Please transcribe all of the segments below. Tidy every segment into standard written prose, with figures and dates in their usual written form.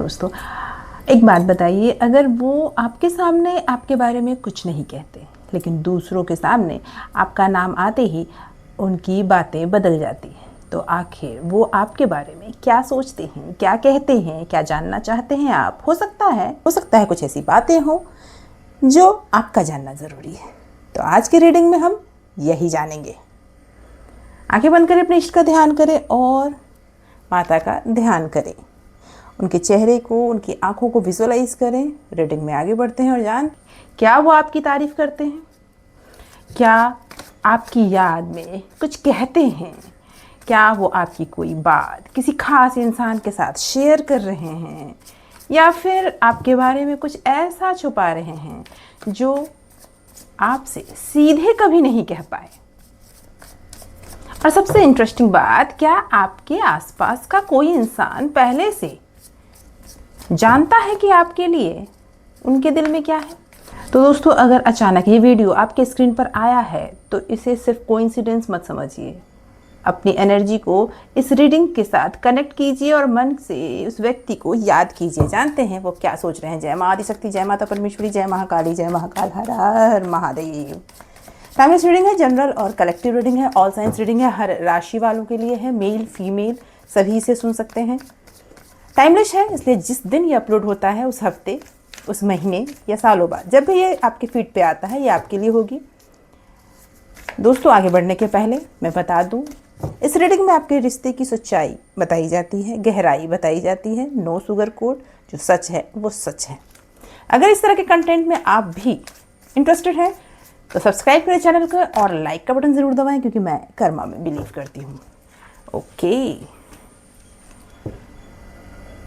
दोस्तों, एक बात बताइए, अगर वो आपके सामने आपके बारे में कुछ नहीं कहते लेकिन दूसरों के सामने आपका नाम आते ही उनकी बातें बदल जाती हैं, तो आखिर वो आपके बारे में क्या सोचते हैं, क्या कहते हैं, क्या जानना चाहते हैं आप? हो सकता है कुछ ऐसी बातें हो जो आपका जानना ज़रूरी है। तो आज की रीडिंग में हम यही जानेंगे। आंखें बंद करें, अपने इष्ट का ध्यान करें और माता का ध्यान करें। उनके चेहरे को, उनकी आंखों को विजुअलाइज करें। रीडिंग में आगे बढ़ते हैं और जान क्या वो आपकी तारीफ करते हैं, क्या आपकी याद में कुछ कहते हैं, क्या वो आपकी कोई बात किसी खास इंसान के साथ शेयर कर रहे हैं या फिर आपके बारे में कुछ ऐसा छुपा रहे हैं जो आपसे सीधे कभी नहीं कह पाए। और सबसे इंटरेस्टिंग बात, क्या आपके आसपास का कोई इंसान पहले से जानता है कि आपके लिए उनके दिल में क्या है? तो दोस्तों, अगर अचानक ये वीडियो आपके स्क्रीन पर आया है तो इसे सिर्फ कोइंसिडेंस मत समझिए। अपनी एनर्जी को इस रीडिंग के साथ कनेक्ट कीजिए और मन से उस व्यक्ति को याद कीजिए। जानते हैं वो क्या सोच रहे हैं। जय माँ आदिशक्ति, जय माता परमेश्वरी, जय महाकाली, जय महाकाल, हर हर महादेव। टाइमलेस रीडिंग है, जनरल और कलेक्टिव रीडिंग है, ऑल साइंस रीडिंग है, हर राशि वालों के लिए है, मेल फीमेल सभी इसे सुन सकते हैं। टाइमलेस है इसलिए जिस दिन ये अपलोड होता है, उस हफ्ते, उस महीने या सालों बाद जब भी ये आपके फीड पे आता है, ये आपके लिए होगी। दोस्तों, आगे बढ़ने के पहले मैं बता दूं, इस रीडिंग में आपके रिश्ते की सच्चाई बताई जाती है, गहराई बताई जाती है, नो शुगर कोड। जो सच है वो सच है। अगर इस तरह के कंटेंट में आप भी इंटरेस्टेड हैं तो सब्सक्राइब करें चैनल को और लाइक का बटन ज़रूर दबाएं, क्योंकि मैं कर्मा में बिलीव करती हूँ। Okay,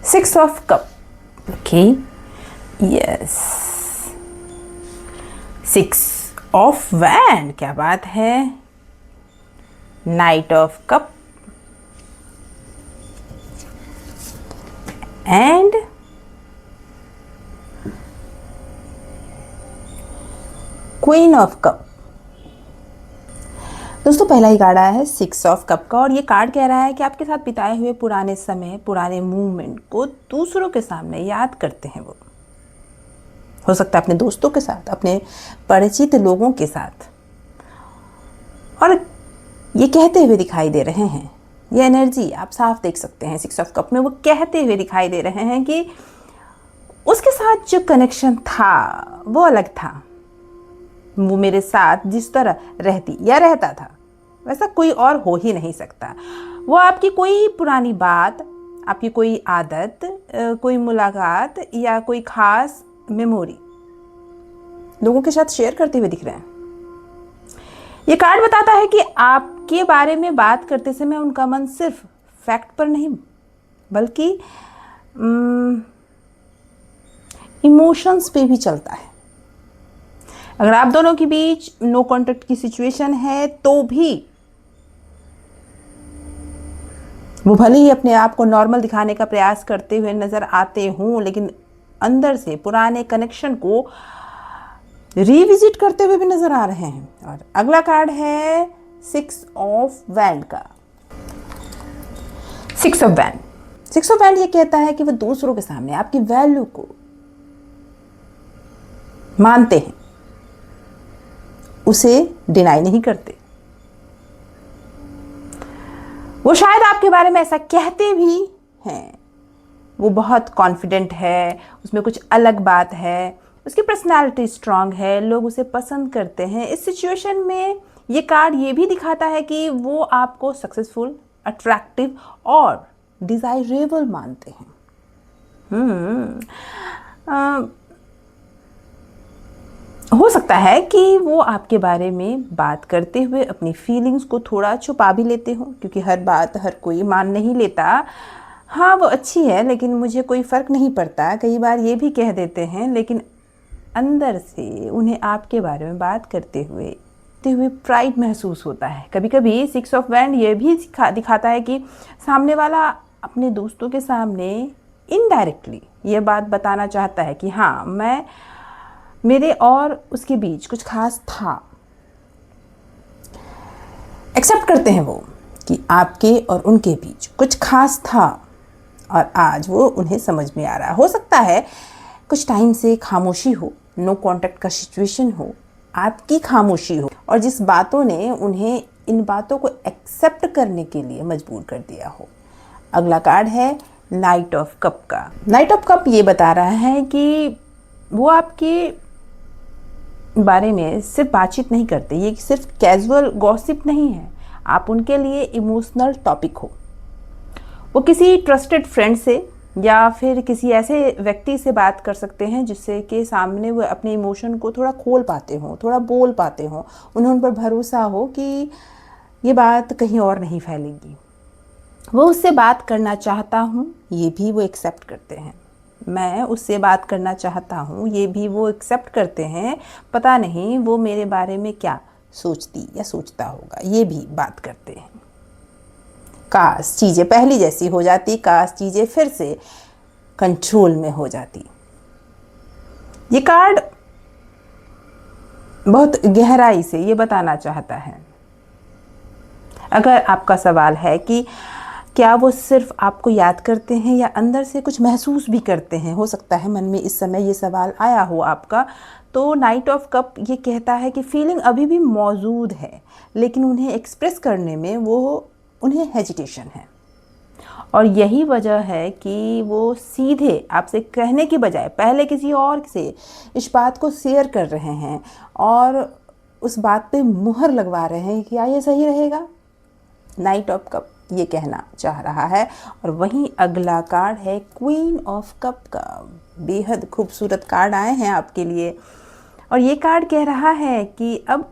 6 of cup. Okay, yes, 6 of wand, क्या बात है। Night of cup and queen of cup. दोस्तों, पहला ही कार्ड आया है 6 ऑफ कप का, और ये कार्ड कह रहा है कि आपके साथ बिताए हुए पुराने समय, पुराने मूवमेंट को दूसरों के सामने याद करते हैं। वो हो सकता है अपने दोस्तों के साथ, अपने परिचित लोगों के साथ, और ये कहते हुए दिखाई दे रहे हैं। ये एनर्जी आप साफ देख सकते हैं 6 ऑफ कप में। वो कहते हुए दिखाई दे रहे हैं कि उसके साथ जो कनेक्शन था वो अलग था। वो मेरे साथ जिस तरह रहती या रहता था वैसा कोई और हो ही नहीं सकता। वो आपकी कोई पुरानी बात, आपकी कोई आदत, कोई मुलाकात या कोई खास मेमोरी लोगों के साथ शेयर करते हुए दिख रहे हैं। ये कार्ड बताता है कि आपके बारे में बात करते समय उनका मन सिर्फ फैक्ट पर नहीं बल्कि इमोशंस पे भी चलता है। अगर आप दोनों के बीच नो कॉन्टेक्ट की सिचुएशन है तो भी वो भले ही अपने आप को नॉर्मल दिखाने का प्रयास करते हुए नजर आते हों, लेकिन अंदर से पुराने कनेक्शन को रिविजिट करते हुए भी नजर आ रहे हैं। और अगला कार्ड है 6 ऑफ वैंड का। 6 ऑफ वैंड, 6 ऑफ वैंड ये कहता है कि वो दूसरों के सामने आपकी वैल्यू को मानते हैं, उसे डिनाई नहीं करते। वो शायद आपके बारे में ऐसा कहते भी हैं। वो बहुत कॉन्फिडेंट है, उसमें कुछ अलग बात है, उसकी पर्सनालिटी स्ट्रांग है, लोग उसे पसंद करते हैं। इस सिचुएशन में ये कार्ड ये भी दिखाता है कि वो आपको सक्सेसफुल, अट्रैक्टिव और डिजायरेबल मानते हैं। हो सकता है कि वो आपके बारे में बात करते हुए अपनी फीलिंग्स को थोड़ा छुपा भी लेते हो, क्योंकि हर बात हर कोई मान नहीं लेता। हाँ, वो अच्छी है लेकिन मुझे कोई फ़र्क नहीं पड़ता, कई बार ये भी कह देते हैं, लेकिन अंदर से उन्हें आपके बारे में बात करते हुए प्राइड महसूस होता है। कभी कभी 6 ऑफ वैंड ये भी दिखाता है कि सामने वाला अपने दोस्तों के सामने इनडायरेक्टली ये बात बताना चाहता है कि हाँ, मेरे और उसके बीच कुछ खास था। एक्सेप्ट करते हैं वो कि आपके और उनके बीच कुछ खास था और आज वो उन्हें समझ में आ रहा है। हो सकता है कुछ टाइम से खामोशी हो, नो कांटेक्ट का सिचुएशन हो, आपकी खामोशी हो, और जिस बातों ने उन्हें इन बातों को एक्सेप्ट करने के लिए मजबूर कर दिया हो। अगला कार्ड है नाइट ऑफ कप का। नाइट ऑफ कप ये बता रहा है कि वो आपके बारे में सिर्फ बातचीत नहीं करते, ये सिर्फ कैजुअल गॉसिप नहीं है, आप उनके लिए इमोशनल टॉपिक हो। वो किसी ट्रस्टेड फ्रेंड से या फिर किसी ऐसे व्यक्ति से बात कर सकते हैं जिससे के सामने वो अपने इमोशन को थोड़ा खोल पाते हों, थोड़ा बोल पाते हों, उन्हें उन पर भरोसा हो कि ये बात कहीं और नहीं फैलेगी। वो उससे बात करना चाहता हूँ, ये भी वो एक्सेप्ट करते हैं। मैं उससे बात करना चाहता हूँ, ये भी वो एक्सेप्ट करते हैं। पता नहीं वो मेरे बारे में क्या सोचती या सोचता होगा, ये भी बात करते हैं। काश चीज़ें पहली जैसी हो जाती, काश चीज़ें फिर से कंट्रोल में हो जाती। ये कार्ड बहुत गहराई से ये बताना चाहता है। अगर आपका सवाल है कि क्या वो सिर्फ आपको याद करते हैं या अंदर से कुछ महसूस भी करते हैं, हो सकता है मन में इस समय ये सवाल आया हो आपका, तो नाइट ऑफ कप ये कहता है कि फीलिंग अभी भी मौजूद है, लेकिन उन्हें एक्सप्रेस करने में उन्हें हेजिटेशन है। और यही वजह है कि वो सीधे आपसे कहने की बजाय पहले किसी और से इस बात को शेयर कर रहे हैं और उस बात पे मुहर लगवा रहे हैं कि क्या ये सही रहेगा। नाइट ऑफ कप ये कहना चाह रहा है। और वहीं अगला कार्ड है क्वीन ऑफ कप का। बेहद खूबसूरत कार्ड आए हैं आपके लिए, और ये कार्ड कह रहा है कि अब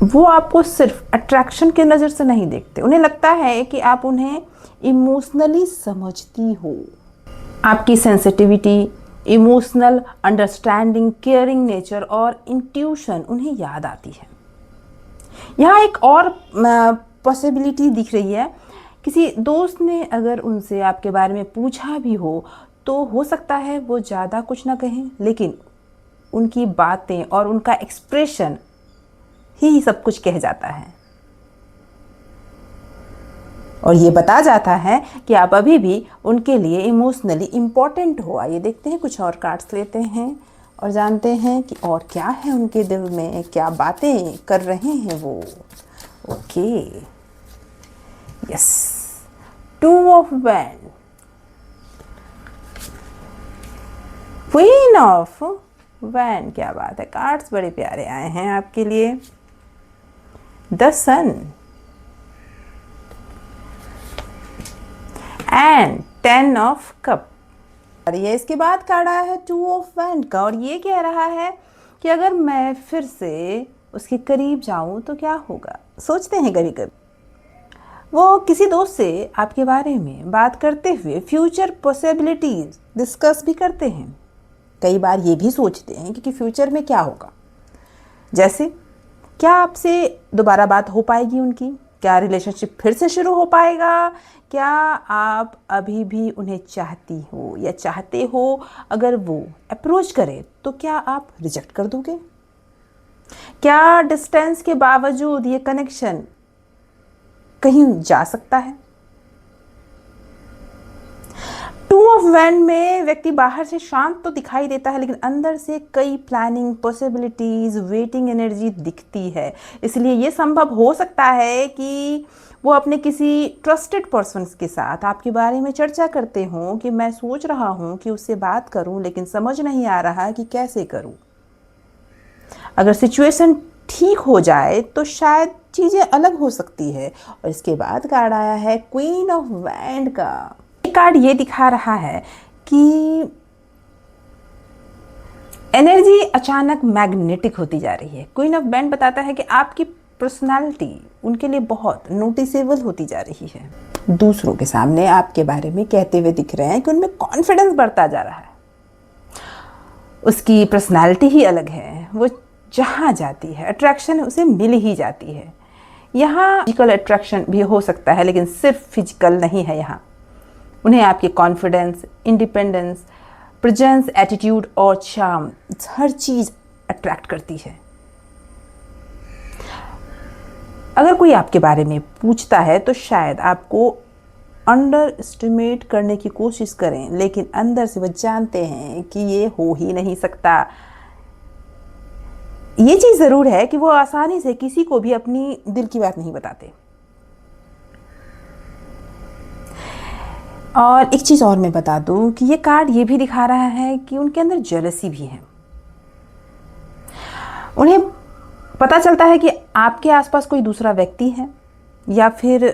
वो आपको सिर्फ अट्रैक्शन के नज़र से नहीं देखते, उन्हें लगता है कि आप उन्हें इमोशनली समझती हो। आपकी sensitivity, emotional understanding, caring nature और इंट्यूशन उन्हें याद आती है। यहाँ एक और पॉसिबिलिटी दिख रही है, किसी दोस्त ने अगर उनसे आपके बारे में पूछा भी हो सकता है वो ज़्यादा कुछ ना कहें, लेकिन उनकी बातें और उनका एक्सप्रेशन ही सब कुछ कह जाता है और ये बता जाता है कि आप अभी भी उनके लिए इमोशनली इम्पॉर्टेंट हो। आइए देखते हैं, कुछ और कार्ड्स लेते हैं और जानते हैं कि और क्या है उनके दिल में, क्या बातें कर रहे हैं वो। Okay, yes, two of wand, queen of wand, क्या बात है, कार्ड्स बड़े प्यारे आए हैं आपके लिए। The sun and 10 of cup. और ये इसके बाद कार्ड आया है 2 ऑफ वैंड का, और ये कह रहा है कि अगर मैं फिर से उसके करीब जाऊं तो क्या होगा। सोचते हैं कभी कभी वो किसी दोस्त से आपके बारे में बात करते हुए फ्यूचर पॉसिबिलिटीज डिस्कस भी करते हैं। कई बार ये भी सोचते हैं कि फ्यूचर में क्या होगा, जैसे क्या आपसे दोबारा बात हो पाएगी उनकी, क्या रिलेशनशिप फिर से शुरू हो पाएगा, क्या आप अभी भी उन्हें चाहती हो या चाहते हो। अगर वो अप्रोच करे तो क्या आप रिजेक्ट कर दोगे, क्या डिस्टेंस के बावजूद ये कनेक्शन कहीं जा सकता है। टू ऑफ वैंड में व्यक्ति बाहर से शांत तो दिखाई देता है, लेकिन अंदर से कई प्लानिंग, पॉसिबिलिटीज, वेटिंग एनर्जी दिखती है। इसलिए ये संभव हो सकता है कि वो अपने किसी ट्रस्टेड पर्सन के साथ आपके बारे में चर्चा करते हों कि मैं सोच रहा हूं कि उससे बात करूं, लेकिन समझ नहीं आ रहा कि कैसे करूं। अगर सिचुएशन ठीक हो जाए तो शायद चीज़ें अलग हो सकती है। और इसके बाद कार्ड आया है क्वीन ऑफ वैंड का। कार्ड ये दिखा रहा है कि एनर्जी अचानक मैग्नेटिक होती जा रही है। क्वीन ऑफ वैंड बताता है कि आपकी पर्सनालिटी उनके लिए बहुत नोटिसेबल होती जा रही है। दूसरों के सामने आपके बारे में कहते हुए दिख रहे हैं कि उनमें कॉन्फिडेंस बढ़ता जा रहा है। उसकी पर्सनालिटी ही अलग है, वो जहाँ जाती है अट्रैक्शन उसे मिल ही जाती है। यहाँ फिजिकल अट्रैक्शन भी हो सकता है, लेकिन सिर्फ फिजिकल नहीं है। यहाँ उन्हें आपके कॉन्फिडेंस, इंडिपेंडेंस, प्रेजेंस, एटीट्यूड और चार्म, हर चीज़ अट्रैक्ट करती है। अगर कोई आपके बारे में पूछता है तो शायद आपको अंडर एस्टिमेट करने की कोशिश करें, लेकिन अंदर से वो जानते हैं कि ये हो ही नहीं सकता। ये चीज़ ज़रूर है कि वो आसानी से किसी को भी अपनी दिल की बात नहीं बताते। और एक चीज़ और मैं बता दूं कि ये कार्ड ये भी दिखा रहा है कि उनके अंदर जेलसी भी है। उन्हें पता चलता है कि आपके आसपास कोई दूसरा व्यक्ति है या फिर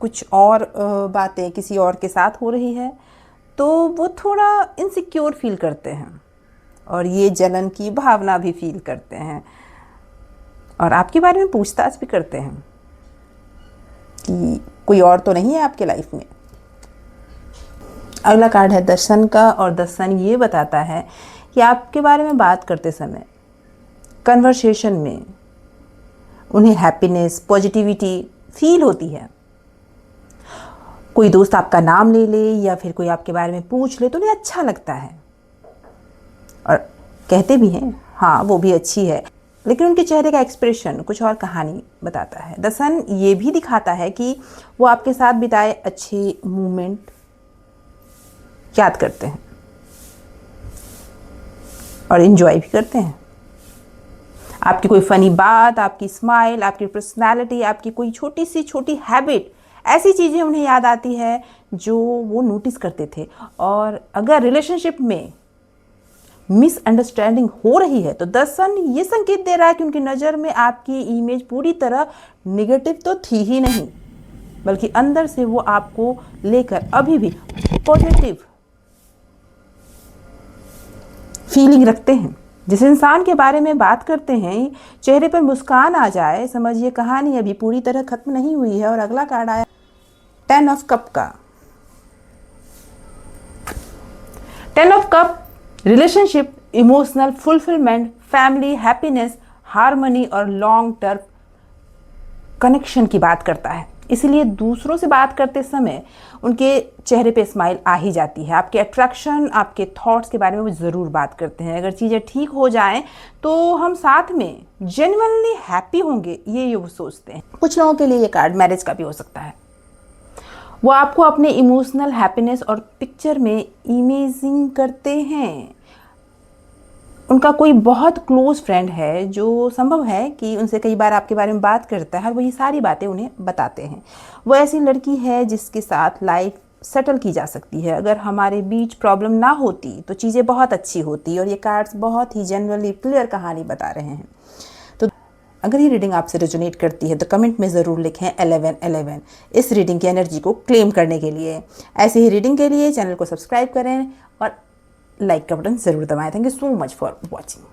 कुछ और बातें किसी और के साथ हो रही है, तो वो थोड़ा इनसिक्योर फील करते हैं और ये जलन की भावना भी फील करते हैं और आपके बारे में पूछताछ भी करते हैं कि कोई और तो नहीं है आपके लाइफ में। अगला कार्ड है दर्शन का, और दर्शन ये बताता है कि आपके बारे में बात करते समय कन्वर्सेशन में उन्हें हैप्पीनेस, पॉजिटिविटी फील होती है। कोई दोस्त आपका नाम ले ले या फिर कोई आपके बारे में पूछ ले तो उन्हें अच्छा लगता है और कहते भी हैं हाँ वो भी अच्छी है, लेकिन उनके चेहरे का एक्सप्रेशन कुछ और कहानी बताता है। दर्शन ये भी दिखाता है कि वो आपके साथ बिताए अच्छे मोमेंट याद करते हैं और एंजॉय भी करते हैं। आपकी कोई फनी बात, आपकी स्माइल, आपकी पर्सनालिटी, आपकी कोई छोटी सी छोटी हैबिट, ऐसी चीज़ें उन्हें याद आती है जो वो नोटिस करते थे। और अगर रिलेशनशिप में मिसअंडरस्टैंडिंग हो रही है तो दर्शन ये संकेत दे रहा है कि उनकी नज़र में आपकी इमेज पूरी तरह निगेटिव तो थी ही नहीं, बल्कि अंदर से वो आपको लेकर अभी भी पॉजिटिव फीलिंग रखते हैं। जिस इंसान के बारे में बात करते हैं चेहरे पर मुस्कान आ जाए, समझिए कहानी अभी पूरी तरह खत्म नहीं हुई है। और अगला कार्ड आया 10 ऑफ कप का। 10 of cup relationship, emotional fulfilment, family, happiness, harmony और लॉन्ग टर्म कनेक्शन की बात करता है। इसलिए दूसरों से बात करते समय उनके चेहरे पे स्माइल आ ही जाती है। आपके अट्रैक्शन, आपके थॉट्स के बारे में वो ज़रूर बात करते हैं। अगर चीज़ें ठीक हो जाएं तो हम साथ में जेन्युइनली हैप्पी होंगे, ये वो सोचते हैं। कुछ लोगों के लिए ये कार्ड मैरिज का भी हो सकता है। वो आपको अपने इमोशनल हैप्पीनेस और पिक्चर में इमेजिंग करते हैं। उनका कोई बहुत क्लोज फ्रेंड है जो संभव है कि उनसे कई बार आपके बारे में बात करता है और वो ये सारी बातें उन्हें बताते हैं। वो ऐसी लड़की है जिसके साथ लाइफ सेटल की जा सकती है। अगर हमारे बीच प्रॉब्लम ना होती तो चीज़ें बहुत अच्छी होती। और ये कार्ड्स बहुत ही जनरली क्लियर कहानी बता रहे हैं। तो अगर ये रीडिंग आपसे रेजोनेट करती है तो कमेंट में ज़रूर लिखें 1111 इस रीडिंग की एनर्जी को क्लेम करने के लिए। ऐसे ही रीडिंग के लिए चैनल को सब्सक्राइब करें और लाइक का बटन ज़रूर दबाएं। Thank you so much for watching.